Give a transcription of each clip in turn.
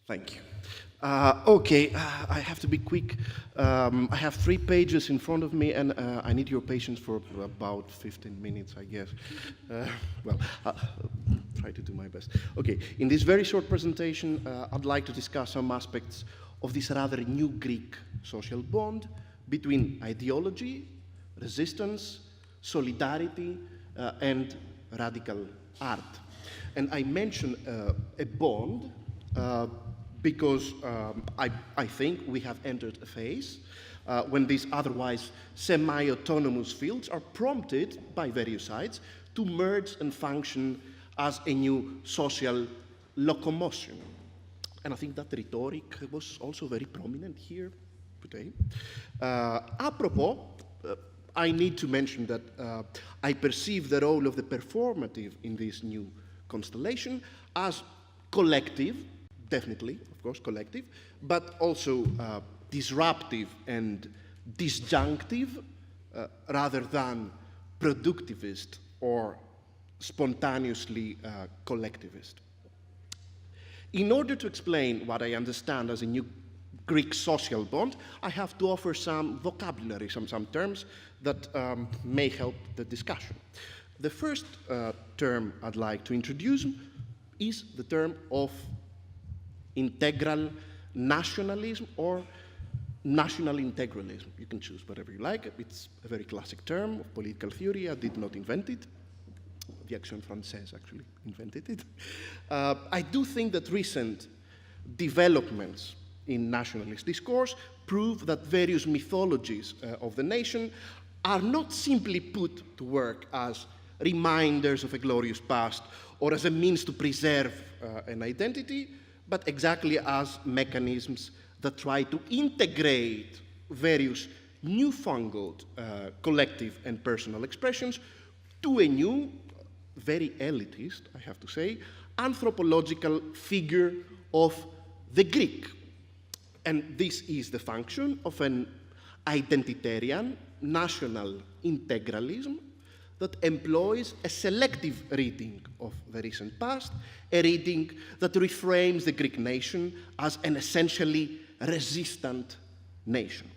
Thank you. Okay, I have to be quick. I have 3 pages in front of me, and I need your patience for about 15 minutes, I guess. I'll try to do my best. Okay, in this very short presentation, I'd like to discuss some aspects of this rather new Greek social bond between ideology, resistance, solidarity, and radical art. And I mention a bond because I think we have entered a phase when these otherwise semi-autonomous fields are prompted by various sides to merge and function as a new social locomotion. And I think that rhetoric was also very prominent here today. Apropos, I need to mention that I perceive the role of the performative in this new constellation as collective, definitely, of course, collective, but also disruptive and disjunctive rather than productivist or spontaneously collectivist. In order to explain what I understand as a new Greek social bond, I have to offer some vocabulary, some terms that may help the discussion. The first term I'd like to introduce is the term of integral nationalism or national integralism. You can choose whatever you like. It's a very classic term of political theory. I did not invent it. The Action Française actually invented it. I do think that recent developments in nationalist discourse prove that various mythologies of the nation are not simply put to work as reminders of a glorious past or as a means to preserve an identity, but exactly as mechanisms that try to integrate various newfangled collective and personal expressions to a new, very elitist, I have to say, anthropological figure of the Greek. And this is the function of an identitarian national integralism that employs a selective reading of the recent past, a reading that reframes the Greek nation as an essentially resistant nation.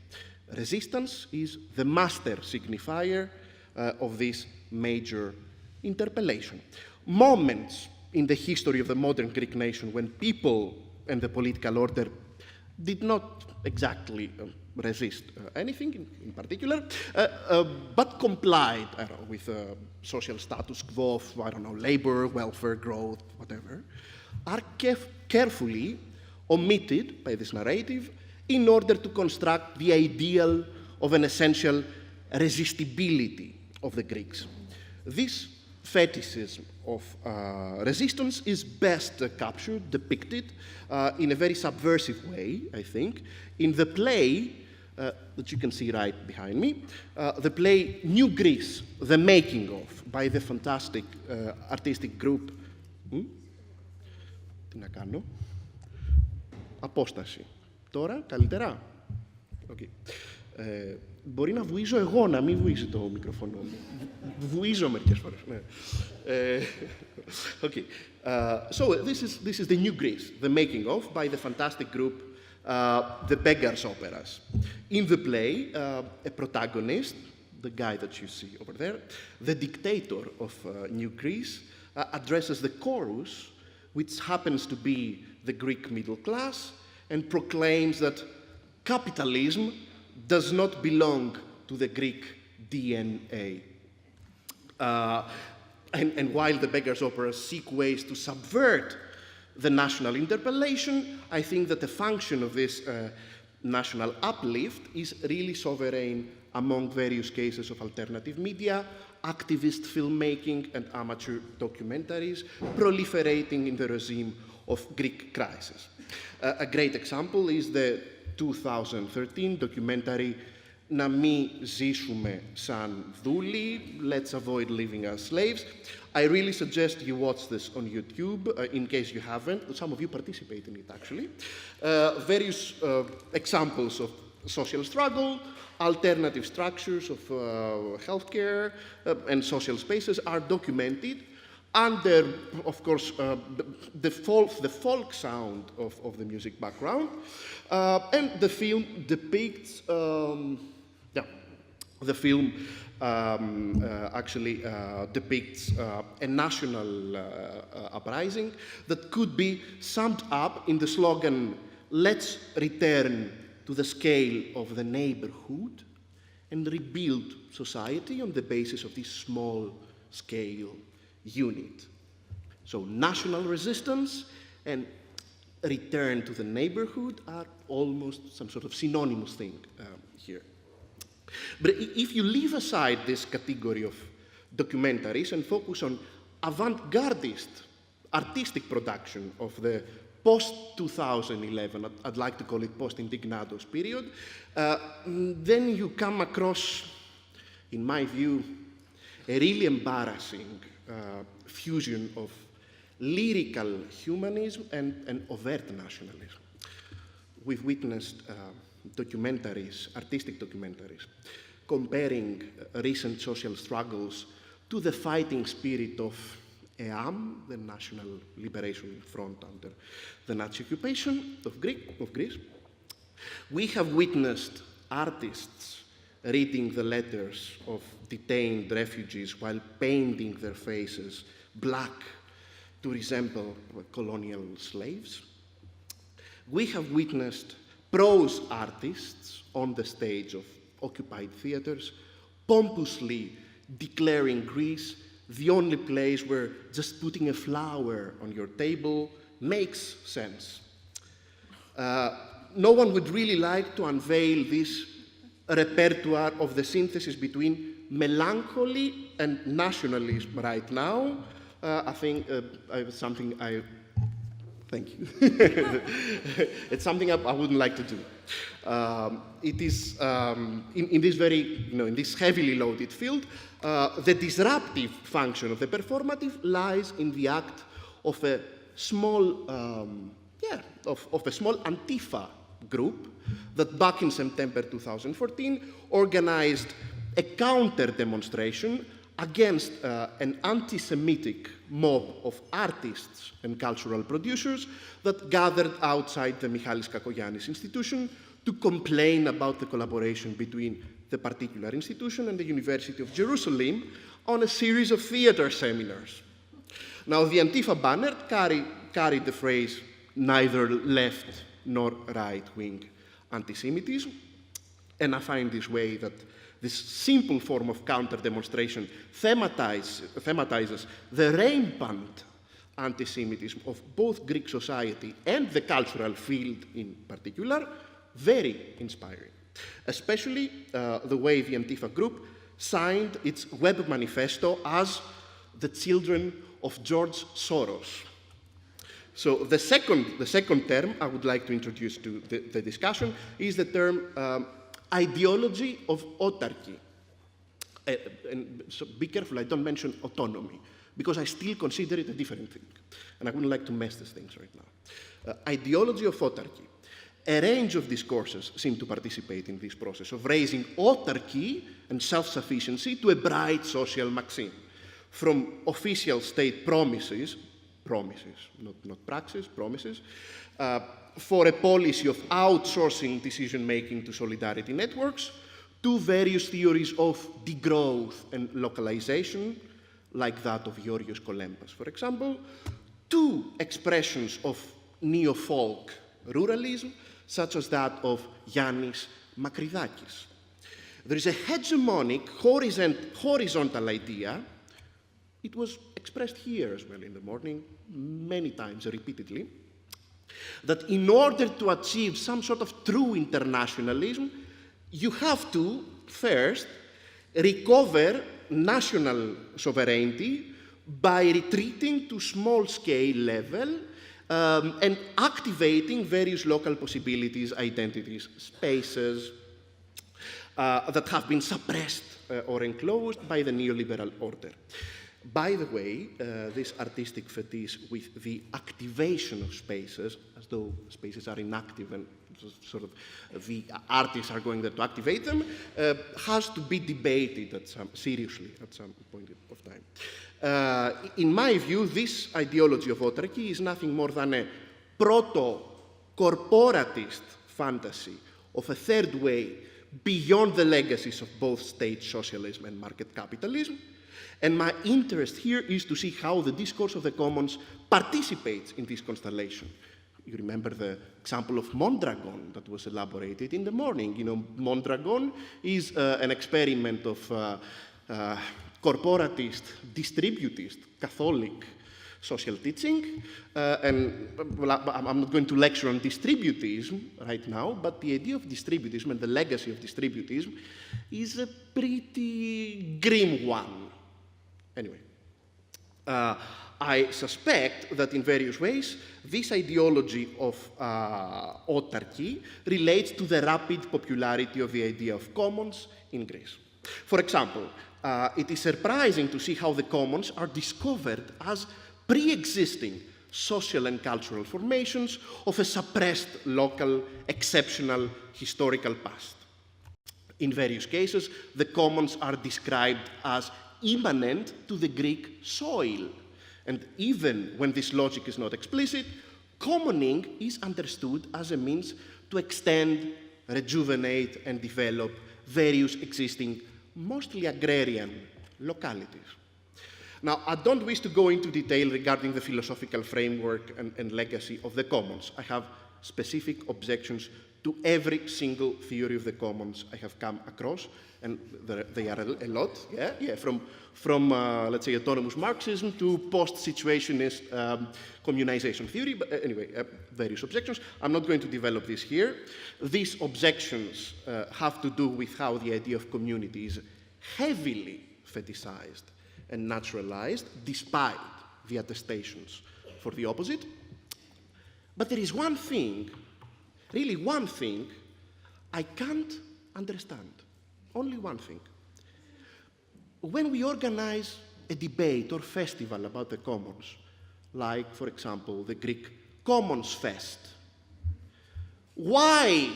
Resistance is the master signifier of this major interpellation. Moments in the history of the modern Greek nation when people and the political order did not exactly resist anything in particular, but complied with social status quo of, I don't know, labor, welfare, growth, whatever, are carefully omitted by this narrative in order to construct the ideal of an essential resistibility of the Greeks. This fetishism of resistance is best captured, depicted in a very subversive way, I think, in the play that you can see right behind me, the play New Greece, The Making of, by the fantastic artistic group. Τι να κάνω? Απόσταση. Τώρα, καλύτερα. Okay. Μπορεί να βουίζω εγώ, να μην βουίζει το μικροφωνό μου. Βουίζω μερικές φορές. Ναι. Okay. So this is the New Greece, The Making of, by the fantastic group The Beggars' Operas. In the play, a protagonist, the guy that you see over there, the dictator of New Greece, addresses the chorus, which happens to be the Greek middle class, and proclaims that capitalism does not belong to the Greek DNA. And while the Beggars' Operas seek ways to subvert the national interpellation, I think that the function of this national uplift is really sovereign among various cases of alternative media, activist filmmaking, and amateur documentaries proliferating in the regime of Greek crisis. A great example is the 2013 documentary «Να μη ζήσουμε σαν δούλοι», Let's Avoid Living as Slaves. I really suggest you watch this on YouTube, in case you haven't. Some of you participate in it, actually. Various examples of social struggle, alternative structures of healthcare and social spaces are documented under, of course, the folk sound of the music background. And the film depicts, actually depicts a national uprising that could be summed up in the slogan, "Let's return to the scale of the neighborhood and rebuild society on the basis of this small-scale unit." So national resistance and return to the neighborhood are almost some sort of synonymous thing here. But if you leave aside this category of documentaries and focus on avant-gardist artistic production of the post-2011, I'd like to call it post-Indignados period, then you come across, in my view, a really embarrassing fusion of lyrical humanism and overt nationalism. We've witnessed documentaries, artistic documentaries, comparing recent social struggles to the fighting spirit of EAM, the National Liberation Front under the Nazi occupation of Greece. We have witnessed artists reading the letters of detained refugees while painting their faces black to resemble colonial slaves. We have witnessed prose artists on the stage of occupied theaters pompously declaring Greece the only place where just putting a flower on your table makes sense. No one would really like to unveil this repertoire of the synthesis between melancholy and nationalism right now. I think it's something I... Thank you. It's something I wouldn't like to do. It is, in this very, in this heavily loaded field, the disruptive function of the performative lies in the act of a small, of a small Antifa group that back in September 2014 organized a counter demonstration against an anti-Semitic mob of artists and cultural producers that gathered outside the Michalis Kakoyannis institution to complain about the collaboration between the particular institution and the University of Jerusalem on a series of theater seminars. Now, the Antifa banner carried the phrase, "neither left nor right-wing anti-Semitism," and I find this way that this simple form of counter-demonstration thematizes the rampant anti-Semitism of both Greek society and the cultural field in particular, very inspiring. Especially the way the Antifa group signed its web manifesto as the children of George Soros. So the second term I would like to introduce to the discussion is the term ideology of autarky. And so be careful I don't mention autonomy, because I still consider it a different thing. And I wouldn't like to mess these things right now. Ideology of autarky. A range of discourses seem to participate in this process of raising autarky and self-sufficiency to a bright social maxim. From official state promises, not praxis, promises, for a policy of outsourcing decision-making to solidarity networks, to various theories of degrowth and localization, like that of Georgios Kolempas, for example, to expressions of neo-folk ruralism, such as that of Yannis Makridakis. There is a hegemonic horizontal idea. It was expressed here as well in the morning, many times, repeatedly, that in order to achieve some sort of true internationalism, you have to, first, recover national sovereignty by retreating to small-scale level and activating various local possibilities, identities, spaces that have been suppressed or enclosed by the neoliberal order. By the way, this artistic fetish with the activation of spaces, as though spaces are inactive and sort of the artists are going there to activate them, has to be debated seriously at some point of time. In my view, this ideology of autarky is nothing more than a proto-corporatist fantasy of a third way beyond the legacies of both state socialism and market capitalism. And my interest here is to see how the discourse of the commons participates in this constellation. You remember the example of Mondragon that was elaborated in the morning. You know, Mondragon is an experiment of corporatist, distributist, Catholic social teaching. And well, I'm not going to lecture on distributism right now, but the idea of distributism and the legacy of distributism is a pretty grim one. Anyway, I suspect that in various ways, this ideology of autarky relates to the rapid popularity of the idea of commons in Greece. For example, it is surprising to see how the commons are discovered as pre-existing social and cultural formations of a suppressed local, exceptional, historical past. In various cases, the commons are described as immanent to the Greek soil. And even when this logic is not explicit, commoning is understood as a means to extend, rejuvenate, and develop various existing, mostly agrarian localities. Now, I don't wish to go into detail regarding the philosophical framework and legacy of the commons. I have specific objections to every single theory of the commons I have come across, and they are a lot, from let's say, autonomous Marxism to post-situationist communization theory, but anyway, various objections. I'm not going to develop this here. These objections have to do with how the idea of community is heavily fetishized and naturalized, despite the attestations for the opposite. But there is one thing, really one thing, I can't understand. Only one thing. When we organize a debate or festival about the commons, like, for example, the Greek Commons Fest, why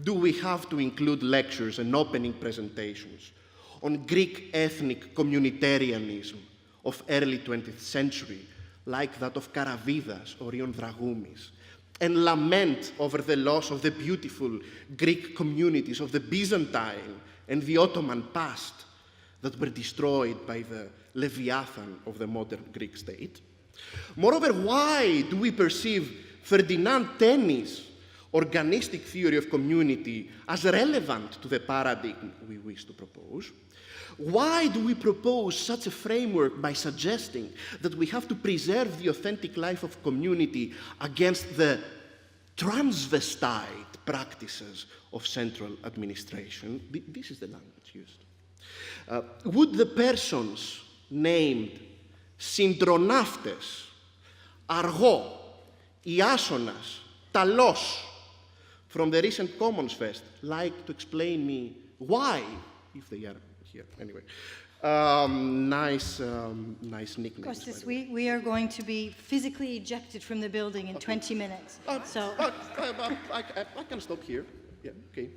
do we have to include lectures and opening presentations on Greek ethnic communitarianism of early 20th century, like that of Karavidas or Ion Dragoumis, and lament over the loss of the beautiful Greek communities of the Byzantine and the Ottoman past that were destroyed by the Leviathan of the modern Greek state? Moreover, why do we perceive Ferdinand Teni's organistic theory of community as relevant to the paradigm we wish to propose? Why do we propose such a framework by suggesting that we have to preserve the authentic life of community against the transvestite practices of central administration? This is the language used. Would the persons named Syndronaftes, Argo, Iasonas, Talos from the recent Commons Fest like to explain me why, if they are here? Anyway, nice nickname. Kostis, we are going to be physically ejected from the building in 20 minutes. So I can stop here. Yeah, okay.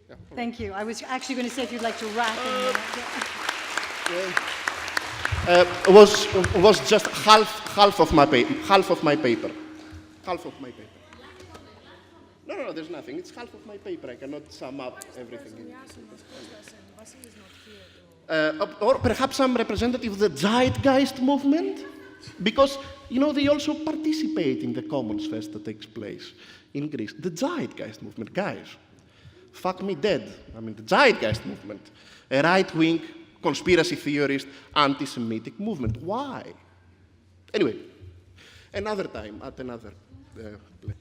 Yeah, thank you. I was actually going to say if you'd like to wrap. Was just half of my paper. No, there's nothing. It's half of my paper. I cannot sum up everything. Or perhaps some representative of the Zeitgeist movement, because, you know, they also participate in the Commons Fest that takes place in Greece. The Zeitgeist movement, guys, fuck me dead. I mean, the Zeitgeist movement, a right-wing, conspiracy theorist, anti-Semitic movement. Why? Anyway, another time, at another place.